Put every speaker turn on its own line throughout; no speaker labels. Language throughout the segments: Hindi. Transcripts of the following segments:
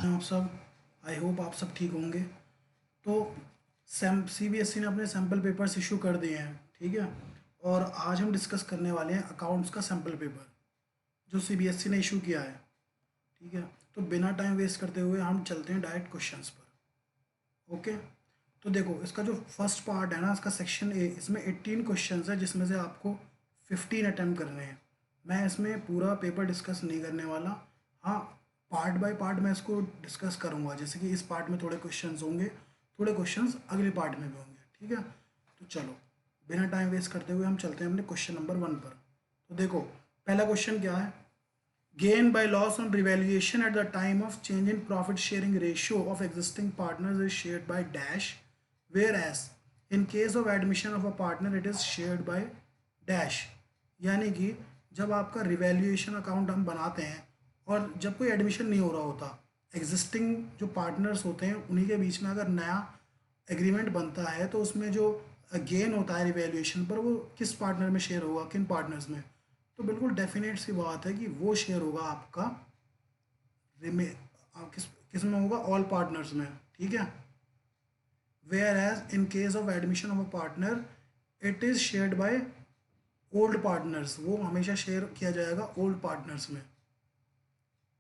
आप सब, आई होप आप सब ठीक होंगे। तो सीबीएसई ने अपने सैम्पल पेपर्स इशू कर दिए हैं, ठीक है। और आज हम डिस्कस करने वाले हैं अकाउंट्स का सैम्पल पेपर जो सीबीएसई ने इशू किया है, ठीक है। तो बिना टाइम वेस्ट करते हुए हम चलते हैं डायरेक्ट क्वेश्चंस पर। ओके, तो देखो इसका जो फर्स्ट पार्ट है ना, इसका सेक्शन ए, इसमें 18 क्वेश्चंस है जिसमें से आपको 15 अटैम्प्ट करने हैं। मैं इसमें पूरा पेपर डिस्कस नहीं करने वाला। हाँ, पार्ट बाय पार्ट मैं इसको डिस्कस करूँगा, जैसे कि इस पार्ट में थोड़े क्वेश्चंस होंगे, थोड़े क्वेश्चंस अगले पार्ट में भी होंगे, ठीक है। तो चलो बिना टाइम वेस्ट करते हुए हम चलते हैं अपने क्वेश्चन नंबर 1 पर। तो देखो पहला क्वेश्चन क्या है। Gain by loss on revaluation at the time of change in profit sharing ratio of existing partners is shared by dash, whereas in case of admission of a partner it is shared by dash। यानी कि जब आपका रिवैल्यूएशन अकाउंट हम बनाते हैं और जब कोई एडमिशन नहीं हो रहा होता, एग्जिस्टिंग जो पार्टनर्स होते हैं उन्हीं के बीच में अगर नया एग्रीमेंट बनता है तो उसमें जो गेन होता है रिवैल्यूएशन पर वो किस पार्टनर में शेयर होगा, किन पार्टनर्स में। तो बिल्कुल डेफिनेट सी बात है कि वो शेयर होगा आपका किस में होगा, ऑल पार्टनर्स में, ठीक है। Whereas in case of admission of a partner it is shared by old partners, वो हमेशा शेयर किया जाएगा ओल्ड पार्टनर्स में।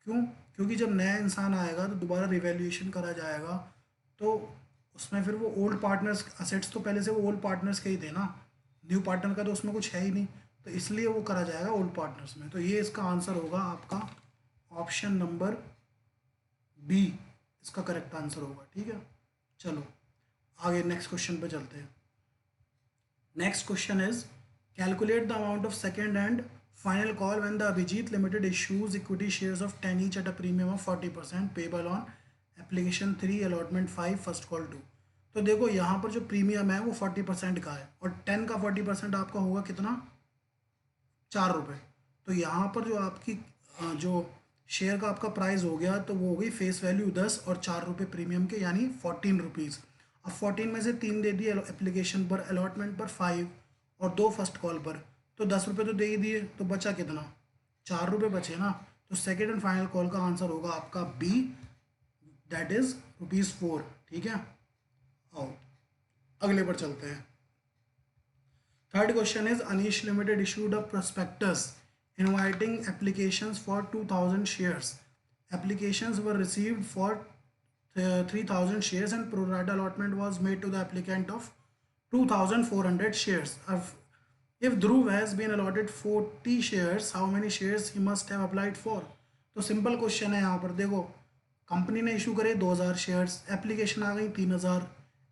क्यों? क्योंकि जब नया इंसान आएगा तो दोबारा रिवैल्यूएशन करा जाएगा, तो उसमें फिर वो ओल्ड पार्टनर्स असेट्स तो पहले से वो ओल्ड पार्टनर्स के ही थे ना, न्यू पार्टनर का तो उसमें कुछ है ही नहीं, तो इसलिए वो करा जाएगा ओल्ड पार्टनर्स में। तो ये इसका आंसर होगा आपका ऑप्शन नंबर बी, इसका करेक्ट आंसर होगा, ठीक है। चलो आगे नेक्स्ट क्वेश्चन पे चलते हैं। Next question is calculate the amount of second and final call when the Abhijit limited issues equity shares of 10 each at a premium of 40% payable on application 3 allotment 5 first call 2। तो देखो यहाँ पर जो प्रीमियम है वो 40% का है और 10 का 40% आपका होगा कितना, 4 रुपये। तो यहाँ पर जो आपकी जो शेयर का आपका प्राइस हो गया तो वो हो गई फेस वैल्यू 10 और 4 रुपये प्रीमियम के, यानी 14 रुपीज़। अब 14 में से 3 दे दिए एप्लीकेशन पर, अलॉटमेंट पर 5 और 2 फर्स्ट कॉल पर, तो 10 रुपये तो दे ही दिए, तो बचा कितना, 4 रुपये बचे ना। तो सेकेंड एंड फाइनल कॉल का आंसर होगा आपका बी, दैट इज़ ₹4, ठीक है। आओ अगले पर चलते हैं। Third question is Anish Limited issued a prospectus inviting applications for 2000 shares. Applications were received for 3000 shares and pro rata allotment was made to the applicant of 2400 shares. If Dhruv has been allotted 40 shares, how many shares he must have applied for? तो सिंपल क्वेश्चन है यहाँ पर। देखो कंपनी ने इशू करे 2000 शेयर्स, एप्लीकेशन आ गई 3000,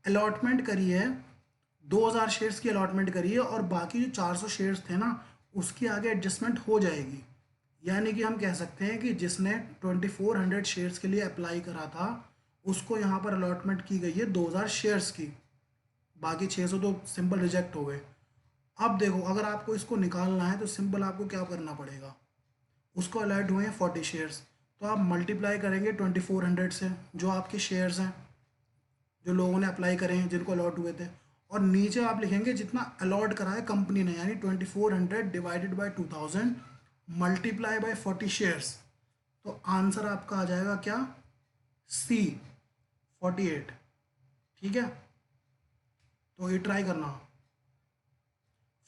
अलॉटमेंट करी है 2000 शेयर्स की अलॉटमेंट करी है और बाकी जो 400 शेयर्स थे ना उसकी आगे एडजस्टमेंट हो जाएगी। यानी कि हम कह सकते हैं कि जिसने 2400 शेयर्स के लिए अप्लाई करा था उसको यहाँ पर अलॉटमेंट की गई है 2000 शेयर्स की, बाकी 600 तो सिंपल रिजेक्ट हो गए। अब देखो अगर आपको इसको निकालना है तो सिंपल आपको क्या करना पड़ेगा, उसको अलॉट हुए हैं 40 शेयर्स, तो आप मल्टीप्लाई करेंगे 2400 से जो आपके शेयर्स हैं जो लोगों ने अप्लाई करे हैं जिनको अलॉट हुए थे, और नीचे आप लिखेंगे जितना अलॉट करा है कंपनी ने, यानी 2400 divided by 2000 multiply by 40 shares. तो आंसर आपका आ जाएगा क्या, सी, 48, ठीक है। तो ये ट्राई करना।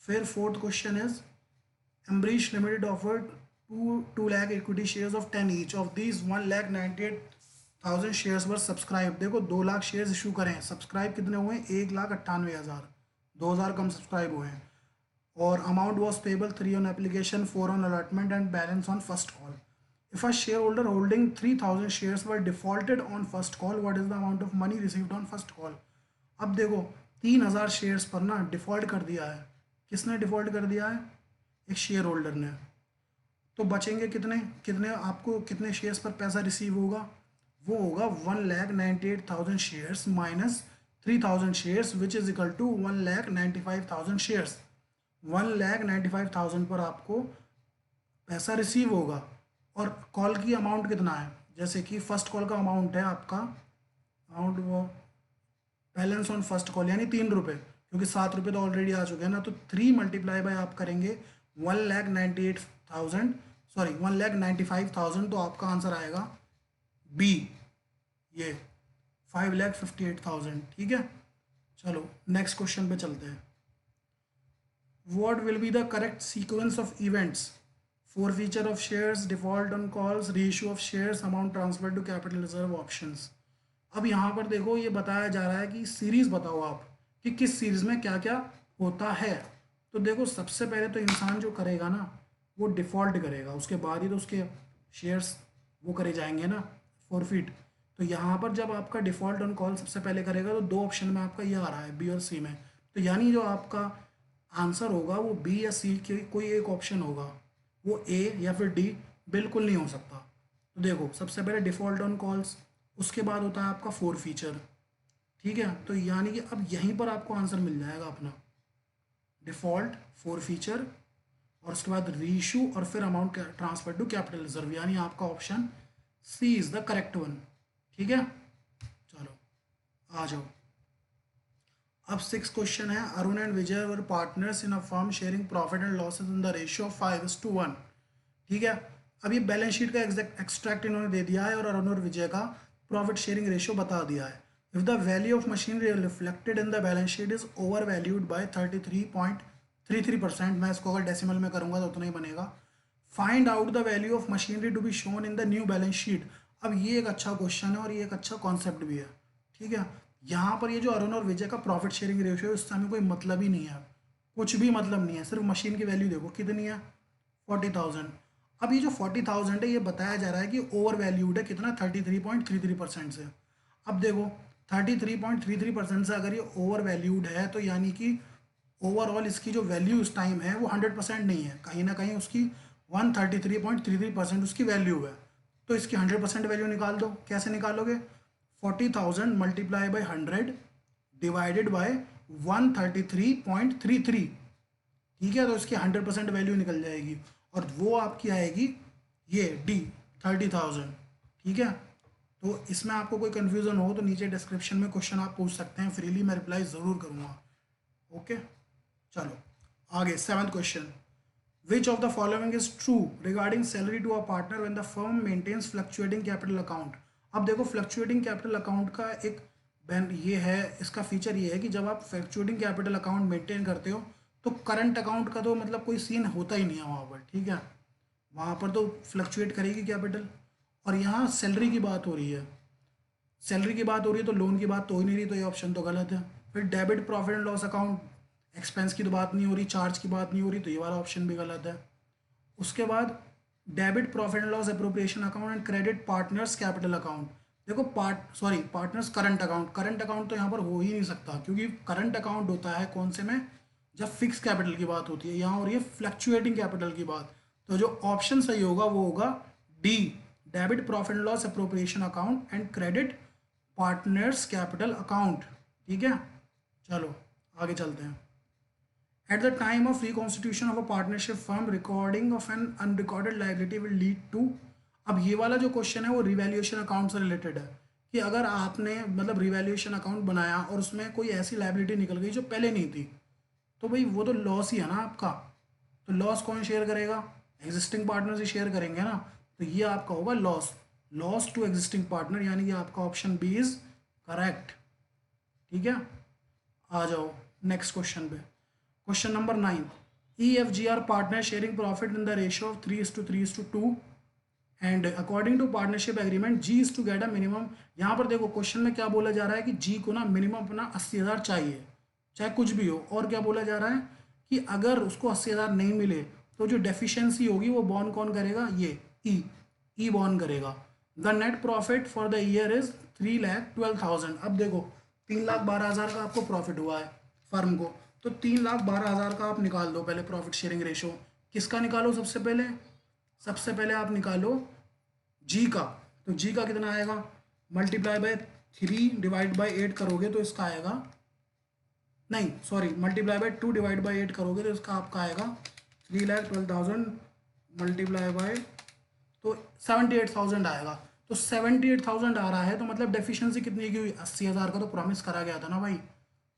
फिर fourth question is Ambrish limited offered 2 lakh equity shares of 10 each, of these 1,98,000 shares were subscribe. देखो 2 लाख शेयर्स इशू करें, सब्सक्राइब कितने हुए, 1,98,000, 2000 कम सब्सक्राइब हुए हैं। और amount was payable 3 on application, 4 on allotment and balance on first call. If a share holder holding 3000 shares were defaulted on first call, what is the amount of money received on first call. अब देखो 3000 शेयर्स पर ना डिफ़ॉल्ट कर दिया है, किसने डिफ़ॉल्ट कर दिया है, एक शेयर होल्डर ने। तो बचेंगे कितने कितने, आपको कितने शेयर्स पर पैसा रिसीव होगा, वो होगा 1,98,000 shares minus 3000 shares which is equal to 1,95,000 shares. 1,95,000 पर आपको पैसा रिसीव होगा और कॉल की अमाउंट कितना है, जैसे कि फर्स्ट कॉल का अमाउंट है आपका, अमाउंट वो बैलेंस ऑन फर्स्ट कॉल यानी 3 रुपये, क्योंकि 7 रुपये तो ऑलरेडी आ चुके हैं ना, तो 3 मल्टीप्लाई बाय आप करेंगे 1,98,000, सॉरी 1,95,000, तो आपका आंसर आएगा बी, ये 5,58,000, ठीक है। चलो नेक्स्ट क्वेश्चन पे चलते हैं। What will be the correct sequence of events? Forfeiture of shares, default on calls, reissue of shares, amount transferred to capital reserve, options. अब यहाँ पर देखो ये बताया जा रहा है कि सीरीज बताओ आप कि किस सीरीज में क्या क्या होता है। तो देखो सबसे पहले तो इंसान जो करेगा ना वो डिफ़ॉल्ट करेगा, उसके बाद ही तो उसके शेयर्स वो करे जाएंगे ना, फॉरफिट। तो यहाँ पर जब आपका डिफ़ॉल्ट ऑन कॉल सबसे पहले करेगा तो दो ऑप्शन में आपका ये आ रहा है, बी और सी में। तो यानी जो आपका आंसर होगा वो बी या सी के कोई एक ऑप्शन होगा, वो ए या फिर डी बिल्कुल नहीं हो सकता। तो देखो सबसे पहले डिफ़ॉल्ट ऑन कॉल्स, उसके बाद होता है आपका फोर फीचर, ठीक है। तो यानी कि अब यहीं पर आपको आंसर मिल जाएगा अपना, डिफ़ॉल्ट, फोर फीचर और उसके बाद रीइशू और फिर amount transfer to capital reserve, यानी आपका option C is the correct one, ठीक है। चलो आ जाओ। अब 6 क्वेश्चन है। Arun and Vijay were partners in a firm sharing profit and losses in the ratio of 5:1, ठीक है। अब ये बैलेंस शीट का एक्सट्रैक्ट इन्होंने दे दिया है और अरुण और विजय का प्रॉफिट शेयरिंग रेशियो बता दिया है। If the value of machinery reflected in the balance sheet is over valued bye 33.33%, मैं इसको अगर डेसिमल में करूंगा तो उतना ही बनेगा। Find out the value of machinery to be shown in the new balance sheet. अब ये एक अच्छा क्वेश्चन है और ये एक अच्छा कॉन्सेप्ट भी है, ठीक है। यहाँ पर ये जो अरुण और विजय का प्रॉफिट शेयरिंग रेशियो है इससे हमें कोई मतलब ही नहीं है, कुछ भी मतलब नहीं है। सिर्फ मशीन की वैल्यू देखो कितनी है, 40,000। अब ये जो 40,000 है ये बताया जा रहा है कि ओवर वैल्यूड है कितना, 33.33% से। अब देखो 33.33% से अगर ये ओवर वैल्यूड है तो यानी कि ओवरऑल इसकी जो वैल्यू इस टाइम है वो 100% नहीं है, कहीं ना कहीं उसकी 133.33% उसकी वैल्यू है। तो इसकी 100% वैल्यू निकाल दो। कैसे निकालोगे, 40,000 मल्टीप्लाई बाई 100 डिवाइडेड बाय 133.33, ठीक है। तो इसकी 100% वैल्यू निकल जाएगी और वो आपकी आएगी ये डी 30,000, ठीक है। तो इसमें आपको कोई कन्फ्यूज़न हो तो नीचे डिस्क्रिप्शन में क्वेश्चन आप पूछ सकते हैं, फ्रीली मैं रिप्लाई ज़रूर करूँगा, ओके। चलो आगे 7th question. Which of the following is true regarding salary to a partner when the firm maintains fluctuating capital account? अब देखो फ्लक्चुएटिंग कैपिटल अकाउंट का एक ये है, इसका फीचर ये है कि जब आप फ्लक्चुएटिंग कैपिटल अकाउंट मेंटेन करते हो तो करंट अकाउंट का तो मतलब कोई सीन होता ही नहीं है वहाँ पर, ठीक है। वहाँ पर तो फ्लक्चुएट करेगी कैपिटल। और यहाँ सैलरी की बात हो रही है, सैलरी की बात हो रही है तो लोन की बात तो हो ही नहीं रही, तो ये ऑप्शन तो गलत है। फिर debit profit and loss account, expense की तो बात नहीं हो रही, चार्ज की बात नहीं हो रही, तो ये वाला ऑप्शन भी गलत है। उसके बाद debit profit and loss appropriation account and credit partners capital account. देखो partners current account, current account तो यहाँ पर हो ही नहीं सकता क्योंकि करंट अकाउंट होता है कौन से में, जब फिक्स कैपिटल की बात होती है। यहाँ हो रही है फ्लक्चुएटिंग कैपिटल की बात, तो जो ऑप्शन सही होगा वो होगा D, debit profit and loss appropriation account and credit partners capital account, ठीक है। चलो आगे चलते हैं। At the time of reconstitution of a partnership firm, recording of an unrecorded liability will lead to। अब ये वाला जो क्वेश्चन है वो रिवैल्यूएशन अकाउंट से रिलेटेड है कि अगर आपने मतलब रिवैल्यूएशन अकाउंट बनाया और उसमें कोई ऐसी लाइबिलिटी निकल गई जो पहले नहीं थी, तो भाई वो तो लॉस ही है ना आपका। तो लॉस कौन शेयर करेगा, एग्जिस्टिंग पार्टनर ही शेयर करेंगे ना। तो ये आपका होगा loss, loss to existing partner, यानी कि आपका ऑप्शन बी इज करेक्ट, ठीक है। आ जाओ नेक्स्ट क्वेश्चन पे। Question number 9, EFG are partner sharing profit in the ratio of 3:3:2 and according to partnership agreement G is to get a minimum। यहाँ पर देखो क्वेश्चन में क्या बोला जा रहा है कि G को ना मिनिमम अपना 80,000 चाहिए, चाहे कुछ भी हो। और क्या बोला जा रहा है कि अगर उसको 80,000 नहीं मिले तो जो डेफिशिएंसी होगी वो बॉर्न कौन करेगा, ये ई बॉर्न करेगा। The net profit for the year is 3,12,000। अब देखो 3,12,000 का आपको प्रॉफिट हुआ है फर्म को, तो 3,12,000 का आप निकाल दो पहले प्रॉफिट शेयरिंग रेशो। किसका निकालो, सबसे पहले आप निकालो जी का। तो जी का कितना आएगा, मल्टीप्लाई बाय 3 डिवाइड बाय 8 करोगे तो इसका आएगा, नहीं sorry multiply by 2 divide by 8 करोगे तो इसका आपका आएगा 3,12,000 मल्टीप्लाई बाय तो 78,000 आएगा। तो 78,000 आ रहा है तो मतलब डेफिशिएंसी कितनी की हुई, 80,000 का तो प्रॉमिस करा गया था ना भाई।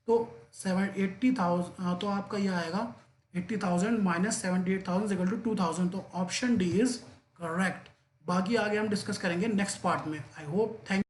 तो 80,000 तो आपका ये आएगा 80,000 माइनस 78,000 इक्वल टू 2,000। तो ऑप्शन डी इज करेक्ट। बाकी आगे हम डिस्कस करेंगे नेक्स्ट पार्ट में। I hope thank